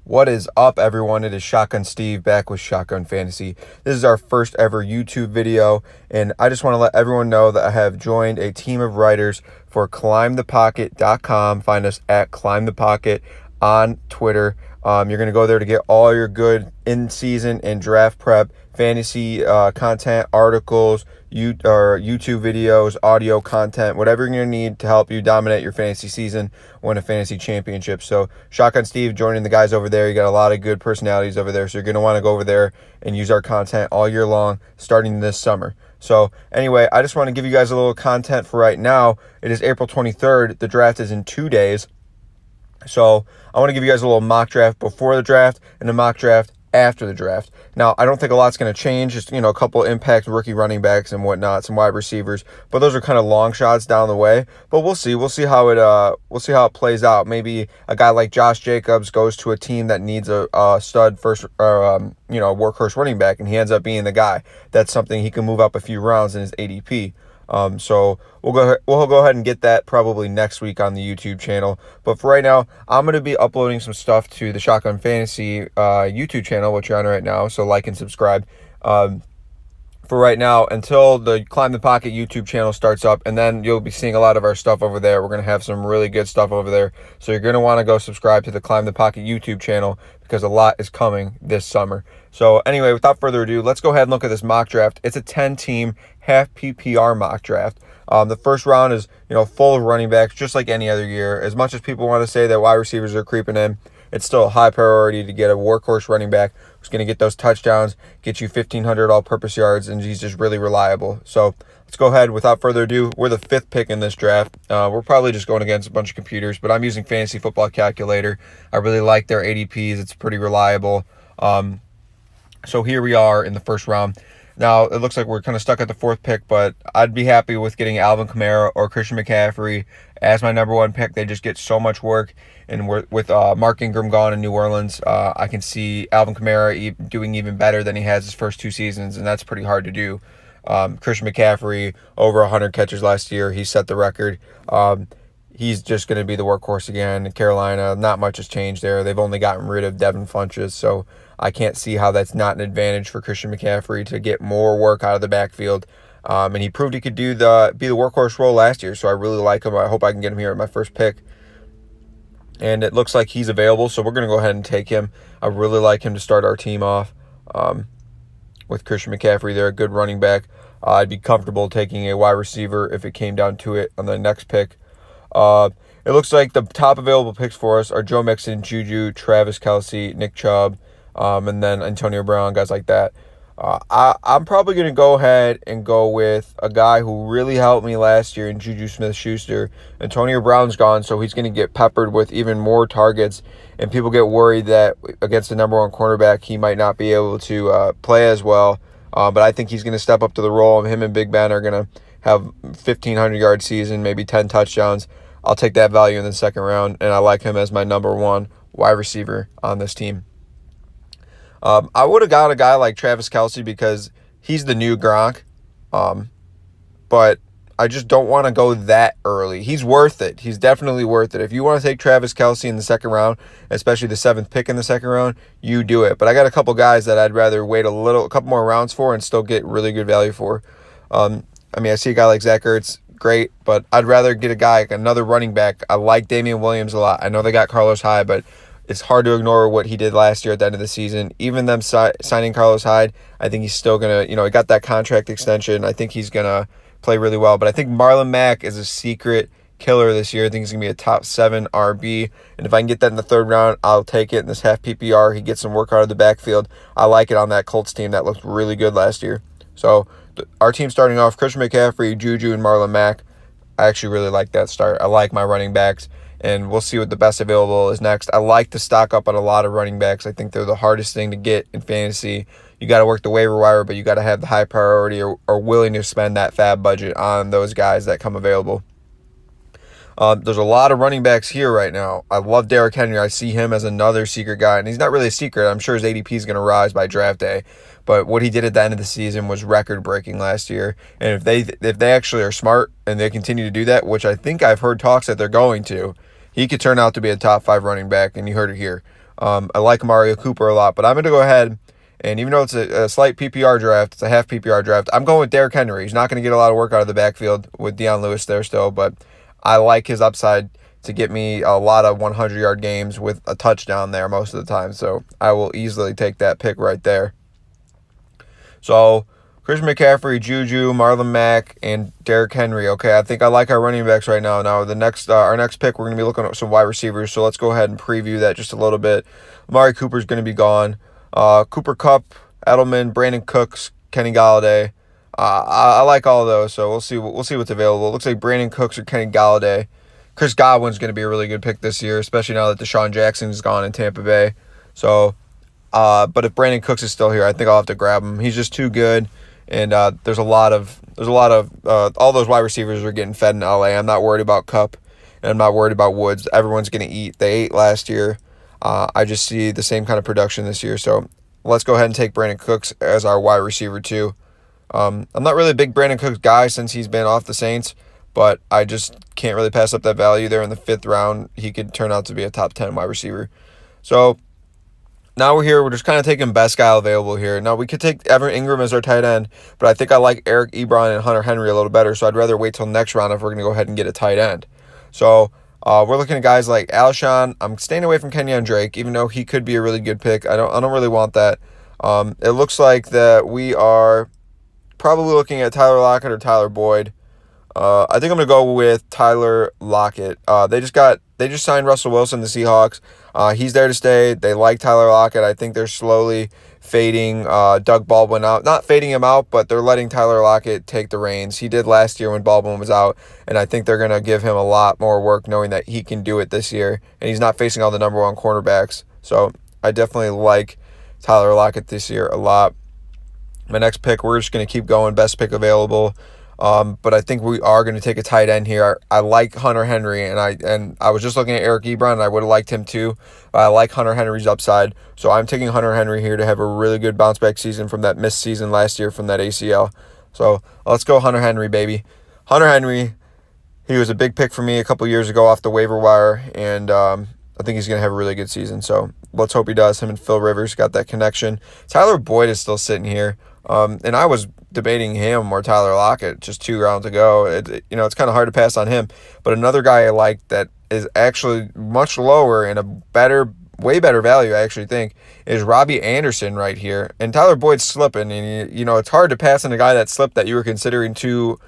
What is up, everyone? It is Shotgun Steve back with Shotgun Fantasy. This is our first ever YouTube video, and I just want to let everyone know that I have joined a team of writers for ClimbThePocket.com. Find us at ClimbThePocket on Twitter. You're going to go there to get all your good in-season and draft prep, fantasy content, articles, YouTube videos, audio content, whatever you're going to need to help you dominate your fantasy season, win a fantasy championship. So Shotgun Steve joining the guys over there. You got a lot of good personalities over there, so you're going to want to go over there and use our content all year long, starting this summer. So anyway, I just want to give you guys a little content for right now. It is April 23rd. The draft is in 2 days. So I want to give you guys a little mock draft before the draft and a mock draft after the draft. Now, I don't think a lot's going to change. Just, a couple impact rookie running backs and whatnot, some wide receivers. But those are kind of long shots down the way. But we'll see. We'll see how it plays out. Maybe a guy like Josh Jacobs goes to a team that needs a stud first, workhorse running back, and he ends up being the guy. That's something he can move up a few rounds in his ADP. So we'll go ahead and get that probably next week on the YouTube channel. But for right now, I'm going to be uploading some stuff to the Shotgun Fantasy YouTube channel, which you're on right now. So like and subscribe. For right now, until the Climb the Pocket YouTube channel starts up, and then you'll be seeing a lot of our stuff over there. We're going to have some really good stuff over there. So you're going to want to go subscribe to the Climb the Pocket YouTube channel because a lot is coming this summer. So anyway, without further ado, let's go ahead and look at this mock draft. It's a 10-team, half PPR mock draft. The first round is, full of running backs, just like any other year. As much as people want to say that wide receivers are creeping in, it's still a high priority to get a workhorse running back who's going to get those touchdowns, get you 1,500 all-purpose yards, and he's just really reliable. So let's go ahead. Without further ado, we're the 5th pick in this draft. We're probably just going against a bunch of computers, but I'm using Fantasy Football Calculator. I really like their ADPs. It's pretty reliable. So here we are in the first round. Now, it looks like we're kind of stuck at the 4th pick, but I'd be happy with getting Alvin Kamara or Christian McCaffrey as my number 1 pick. They just get so much work. And with Mark Ingram gone in New Orleans, I can see Alvin Kamara doing even better than he has his first 2 seasons, and that's pretty hard to do. Christian McCaffrey, over 100 catches last year. He set the record. He's just going to be the workhorse again. In Carolina, not much has changed there. They've only gotten rid of Devin Funchess, so I can't see how that's not an advantage for Christian McCaffrey to get more work out of the backfield. And he proved he could be the workhorse role last year, so I really like him. I hope I can get him here at my first pick. And it looks like he's available, so we're going to go ahead and take him. I really like him to start our team off with Christian McCaffrey. They're a good running back. I'd be comfortable taking a wide receiver if it came down to it on the next pick. It looks like the top available picks for us are Joe Mixon, Juju, Travis Kelce, Nick Chubb, and then Antonio Brown, guys like that. I'm probably going to go ahead and go with a guy who really helped me last year in Juju Smith-Schuster. Antonio Brown's gone, so he's going to get peppered with even more targets, and people get worried that against the number 1 cornerback, he might not be able to play as well. But I think he's going to step up to the role. Him and Big Ben are going to have 1,500-yard season, maybe 10 touchdowns. I'll take that value in the second round, and I like him as my number 1 wide receiver on this team. I would have got a guy like Travis Kelce because he's the new Gronk, but I just don't want to go that early. He's worth it. He's definitely worth it. If you want to take Travis Kelce in the second round, especially the 7th pick in the second round, you do it. But I got a couple guys that I'd rather wait a couple more rounds for and still get really good value for. I see a guy like Zach Ertz, great, but I'd rather get a guy like another running back. I like Damian Williams a lot. I know they got Carlos Hyde, but it's hard to ignore what he did last year at the end of the season. Even them signing Carlos Hyde, I think he's still going to, he got that contract extension. I think he's going to play really well. But I think Marlon Mack is a secret killer this year. I think he's going to be a top 7 RB. And if I can get that in the 3rd round, I'll take it in this half PPR. He gets some work out of the backfield. I like it on that Colts team that looked really good last year. So our team starting off, Christian McCaffrey, Juju, and Marlon Mack. I actually really like that start. I like my running backs, and we'll see what the best available is next. I like to stock up on a lot of running backs. I think they're the hardest thing to get in fantasy. You got to work the waiver wire, but you got to have the high priority or willing to spend that fab budget on those guys that come available. There's a lot of running backs here right now. I love Derrick Henry. I see him as another secret guy, and he's not really a secret. I'm sure his ADP is going to rise by draft day, but what he did at the end of the season was record-breaking last year. And if they actually are smart and they continue to do that, which I think I've heard talks that they're going to, he could turn out to be a top 5 running back, and you heard it here. I like Mario Cooper a lot, but I'm going to go ahead, and even though it's a slight PPR draft, it's a half PPR draft, I'm going with Derrick Henry. He's not going to get a lot of work out of the backfield with Deion Lewis there still, but I like his upside to get me a lot of 100-yard games with a touchdown there most of the time. So I will easily take that pick right there. So Christian McCaffrey, Juju, Marlon Mack, and Derrick Henry. Okay, I think I like our running backs right now. Now, our next pick, we're going to be looking at some wide receivers. So let's go ahead and preview that just a little bit. Amari Cooper's going to be gone. Cooper Kupp, Edelman, Brandon Cooks, Kenny Galladay. I like all of those, so we'll see what's available. It looks like Brandon Cooks or Kenny Galladay. Chris Godwin's going to be a really good pick this year, especially now that Deshaun Jackson's gone in Tampa Bay. So, but if Brandon Cooks is still here, I think I'll have to grab him. He's just too good, and there's a lot of all those wide receivers are getting fed in LA. I'm not worried about Kupp, and I'm not worried about Woods. Everyone's going to eat. They ate last year. I just see the same kind of production this year. So let's go ahead and take Brandon Cooks as our wide receiver too. I'm not really a big Brandon Cooks guy since he's been off the Saints, but I just can't really pass up that value there in the 5th round. He could turn out to be a top 10 wide receiver. So now we're here. We're just kind of taking best guy available here. Now we could take Evan Ingram as our tight end, but I think I like Eric Ebron and Hunter Henry a little better, so I'd rather wait till next round if we're going to go ahead and get a tight end. So we're looking at guys like Alshon. I'm staying away from Kenyon Drake, even though he could be a really good pick. I don't really want that. It looks like that we are probably looking at Tyler Lockett or Tyler Boyd. I think I'm gonna go with Tyler Lockett. They just signed Russell Wilson, the Seahawks. He's there to stay. They like Tyler Lockett. I think they're slowly fading Doug Baldwin out. Not fading him out, but they're letting Tyler Lockett take the reins. He did last year when Baldwin was out, and I think they're gonna give him a lot more work, knowing that he can do it this year, and he's not facing all the number one cornerbacks. So I definitely like Tyler Lockett this year a lot. My next pick, we're just gonna keep going. Best pick available. But I think we are going to take a tight end here. I like Hunter Henry, and I was just looking at Eric Ebron, and I would have liked him too. I like Hunter Henry's upside, so I'm taking Hunter Henry here to have a really good bounce back season from that missed season last year from that ACL. So let's go Hunter Henry, baby. Hunter Henry, he was a big pick for me a couple years ago off the waiver wire, and I think he's going to have a really good season. So let's hope he does. Him and Phil Rivers got that connection. Tyler Boyd is still sitting here, and I was debating him or Tyler Lockett just 2 rounds ago. It's kind of hard to pass on him. But another guy I like that is actually much lower and way better value, I actually think, is Robbie Anderson right here. And Tyler Boyd's slipping, and it's hard to pass on a guy that slipped that you were considering two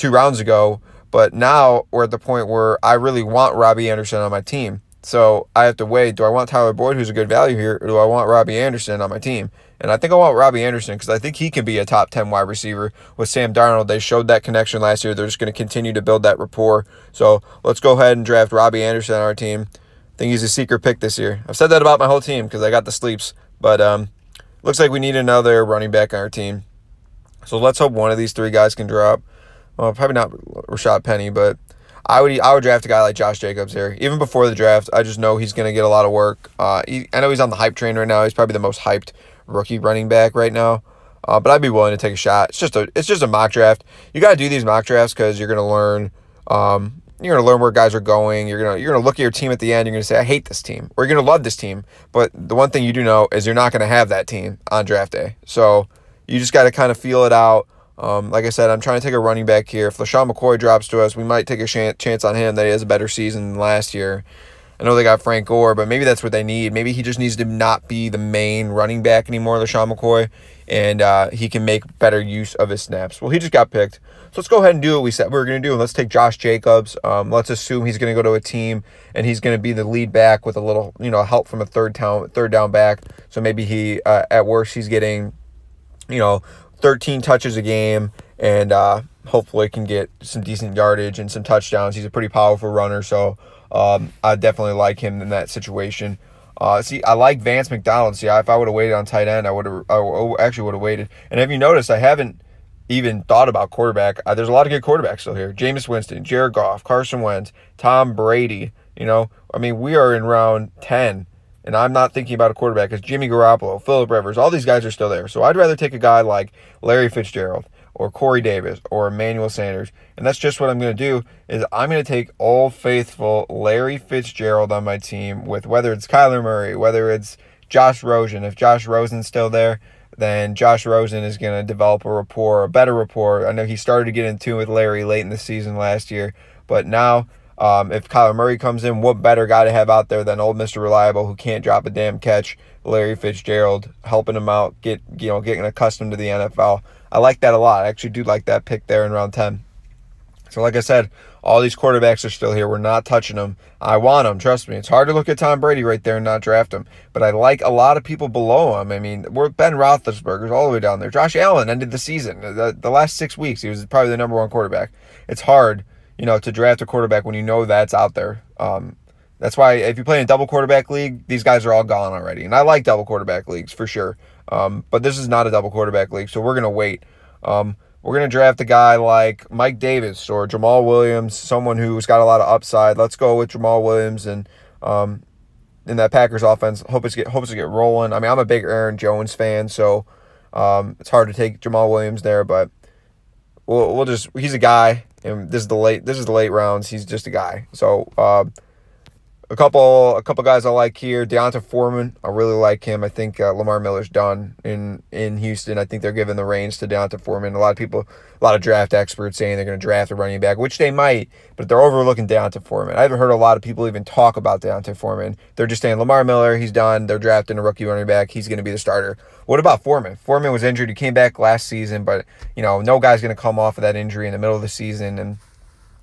rounds ago. But now we're at the point where I really want Robbie Anderson on my team. So I have to weigh, do I want Tyler Boyd, who's a good value here, or do I want Robbie Anderson on my team? And I think I want Robbie Anderson because I think he can be a top 10 wide receiver with Sam Darnold. They showed that connection last year. They're just going to continue to build that rapport. So let's go ahead and draft Robbie Anderson on our team. I think he's a secret pick this year. I've said that about my whole team because I got the sleeps. But looks like we need another running back on our team. So let's hope one of these 3 guys can drop. Well, probably not Rashad Penny, but I would draft a guy like Josh Jacobs here. Even before the draft, I just know he's going to get a lot of work. I know he's on the hype train right now. He's probably the most hyped rookie running back right now. But I'd be willing to take a shot. It's just a mock draft. You got to do these mock drafts because you're going to learn. You're going to learn where guys are going. You're going to look at your team at the end. You're going to say, I hate this team. Or you're going to love this team. But the one thing you do know is you're not going to have that team on draft day. So you just got to kind of feel it out. Like I said, I'm trying to take a running back here. If LeSean McCoy drops to us, we might take a chance on him that he has a better season than last year. I know they got Frank Gore, but maybe that's what they need. Maybe he just needs to not be the main running back anymore, LeSean McCoy, and he can make better use of his snaps. Well, he just got picked. So let's go ahead and do what we said we were going to do. Let's take Josh Jacobs. Let's assume he's going to go to a team, and he's going to be the lead back with a little help from a third down back. So maybe he, at worst, he's getting 13 touches a game, and hopefully can get some decent yardage and some touchdowns. He's a pretty powerful runner, so I definitely like him in that situation. I like Vance McDonald. If I would have waited on tight end, I actually would have waited. And have you noticed I haven't even thought about quarterback? There's a lot of good quarterbacks still here. Jameis Winston, Jared Goff, Carson Wentz, Tom Brady. We are in round 10. And I'm not thinking about a quarterback because Jimmy Garoppolo, Phillip Rivers, all these guys are still there. So I'd rather take a guy like Larry Fitzgerald or Corey Davis or Emmanuel Sanders. And that's just what I'm going to do is I'm going to take old faithful Larry Fitzgerald on my team with whether it's Kyler Murray, whether it's Josh Rosen. If Josh Rosen's still there, then Josh Rosen is going to develop a better rapport. I know he started to get in tune with Larry late in the season last year, but now if Kyler Murray comes in, what better guy to have out there than old Mr. Reliable who can't drop a damn catch, Larry Fitzgerald, helping him out, getting accustomed to the NFL. I like that a lot. I actually do like that pick there in round 10. So like I said, all these quarterbacks are still here. We're not touching them. I want them. Trust me. It's hard to look at Tom Brady right there and not draft him. But I like a lot of people below him. I mean, we're Ben Roethlisberger's all the way down there. Josh Allen ended the season. The last 6 weeks, he was probably the number one quarterback. It's hard, to draft a quarterback when you know that's out there. That's why if you play in a double quarterback league, these guys are all gone already. And I like double quarterback leagues for sure. But this is not a double quarterback league, so we're going to wait. We're going to draft a guy like Mike Davis or Jamal Williams, someone who's got a lot of upside. Let's go with Jamal Williams and in that Packers offense. Hopes to get rolling. I mean, I'm a big Aaron Jones fan, so it's hard to take Jamal Williams there, but he's a guy, and this is the late rounds. He's just a guy. So a couple guys I like here. D'Onta Foreman, I really like him. I think Lamar Miller's done in Houston. I think they're giving the reins to D'Onta Foreman. A lot of draft experts saying they're going to draft a running back, which they might, but they're overlooking D'Onta Foreman. I haven't heard a lot of people even talk about D'Onta Foreman. They're just saying Lamar Miller, he's done. They're drafting a rookie running back. He's going to be the starter. What about Foreman? Foreman was injured. He came back last season, but no guy's going to come off of that injury in the middle of the season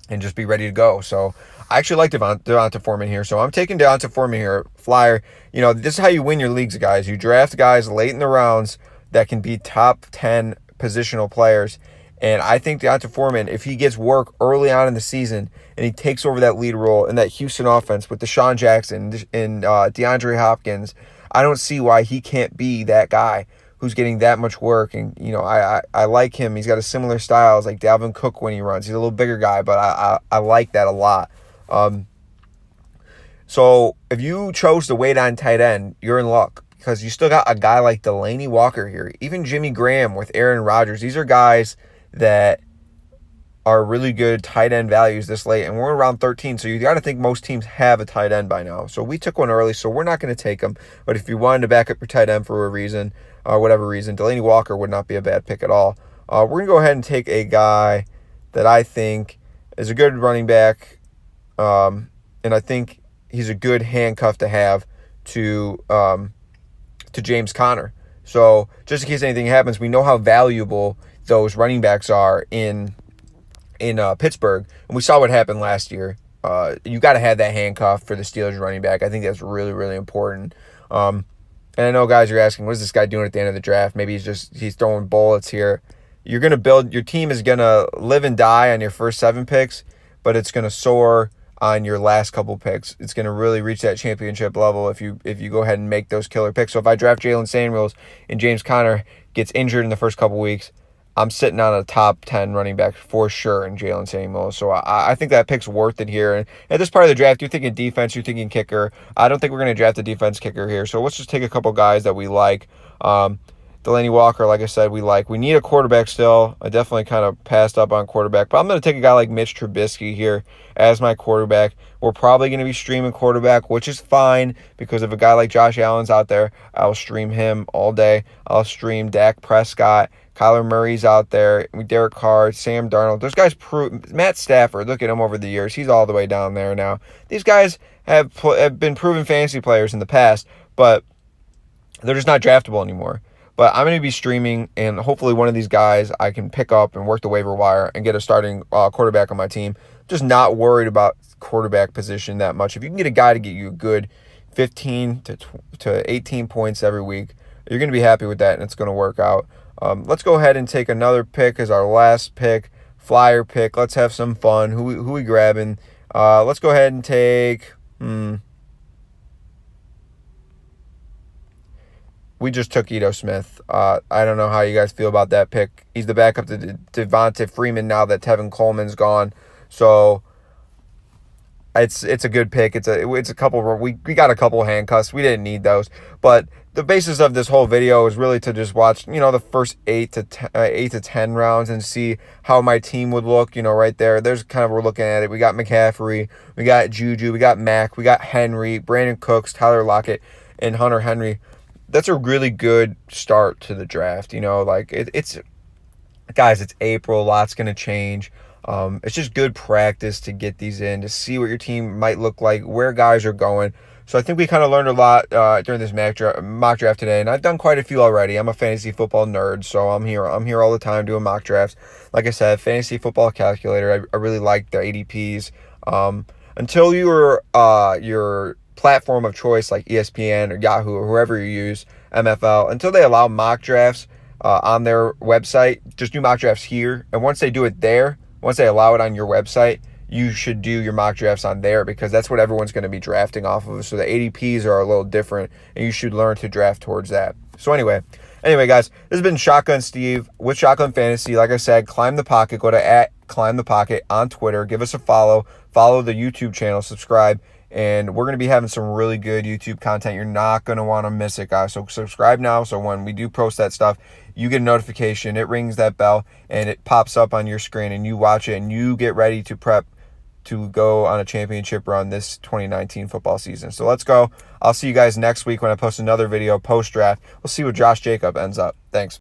and just be ready to go. So I actually like D'Onta Foreman here. So I'm taking D'Onta Foreman here. Flyer. This is how you win your leagues, guys. You draft guys late in the rounds that can be top 10 positional players. And I think D'Onta Foreman, if he gets work early on in the season and he takes over that lead role in that Houston offense with Deshaun Jackson and DeAndre Hopkins, I don't see why he can't be that guy who's getting that much work. And, I like him. He's got a similar style as like Dalvin Cook when he runs. He's a little bigger guy, but I like that a lot. So if you chose to wait on tight end, you're in luck because you still got a guy like Delanie Walker here. Even Jimmy Graham with Aaron Rodgers. These are guys that are really good tight end values this late, and we're around 13, so you got to think most teams have a tight end by now. So we took one early, so we're not going to take him. But if you wanted to back up your tight end for a reason, whatever reason, Delanie Walker would not be a bad pick at all. We're going to go ahead and take a guy that I think is a good running back, and I think he's a good handcuff to have to James Conner. So just in case anything happens, we know how valuable those running backs are in Pittsburgh, and we saw what happened last year. You got to have that handcuff for the Steelers running back. I think that's really, really important. And I know guys are asking, what is this guy doing at the end of the draft? Maybe he's throwing bullets here. You're going to build, your team is going to live and die on your first 7 picks, but it's going to soar on your last couple picks. It's going to really reach that championship level if you go ahead and make those killer picks. So if I draft Jaylen Samuels and James Conner gets injured in the first couple weeks, I'm sitting on a top 10 running back for sure in Jaylen Samuels. So I think that pick's worth it here. And at this part of the draft, you're thinking defense, you're thinking kicker. I don't think we're going to draft a defense kicker here. So let's just take a couple guys that we like. Delanie Walker, like I said, we like. We need a quarterback still. I definitely kind of passed up on quarterback. But I'm going to take a guy like Mitch Trubisky here as my quarterback. We're probably going to be streaming quarterback, which is fine because if a guy like Josh Allen's out there, I'll stream him all day. I'll stream Dak Prescott. Kyler Murray's out there, Derek Carr, Sam Darnold. Those guys Matt Stafford, look at him over the years. He's all the way down there now. These guys have been proven fantasy players in the past, but they're just not draftable anymore. But I'm going to be streaming, and hopefully one of these guys I can pick up and work the waiver wire and get a starting quarterback on my team. Just not worried about quarterback position that much. If you can get a guy to get you a good 15 to 18 points every week, you're going to be happy with that, and it's going to work out. Let's go ahead and take another pick as our last pick, flyer pick. Let's have some fun. Who we grabbing? Let's go ahead and take... We just took Ito Smith. I don't know how you guys feel about that pick. He's the backup to Devonta Freeman now that Tevin Coleman's gone. So it's a good pick. It's a couple. We got a couple handcuffs. We didn't need those, but the basis of this whole video is really to just watch, the first 8 to 10 rounds and see how my team would look, right there. There's kind of, we're looking at it. We got McCaffrey, we got Juju, we got Mac, we got Henry, Brandon Cooks, Tyler Lockett, and Hunter Henry. That's a really good start to the draft. It's guys, it's April, a lot's going to change. It's just good practice to get these in, to see what your team might look like, where guys are going. So I think we kind of learned a lot during this mock draft today, and I've done quite a few already. I'm a fantasy football nerd, so I'm here all the time doing mock drafts. Like I said, fantasy football calculator. I really like the ADPs. Until your platform of choice like ESPN or Yahoo or whoever you use, MFL, until they allow mock drafts on their website, just do mock drafts here. And once they do it there, once they allow it on your website, you should do your mock drafts on there, because that's what everyone's going to be drafting off of. So the ADPs are a little different, and you should learn to draft towards that. So anyway, guys, this has been Shotgun Steve with Shotgun Fantasy. Like I said, Climb the Pocket. Go to @ClimbThePocket on Twitter. Give us a follow. Follow the YouTube channel. Subscribe. And we're going to be having some really good YouTube content. You're not going to want to miss it, guys. So subscribe now, so when we do post that stuff, you get a notification. It rings that bell, and it pops up on your screen, and you watch it, and you get ready to prep to go on a championship run this 2019 football season. So let's go. I'll see you guys next week when I post another video post-draft. We'll see what Josh Jacob ends up. Thanks.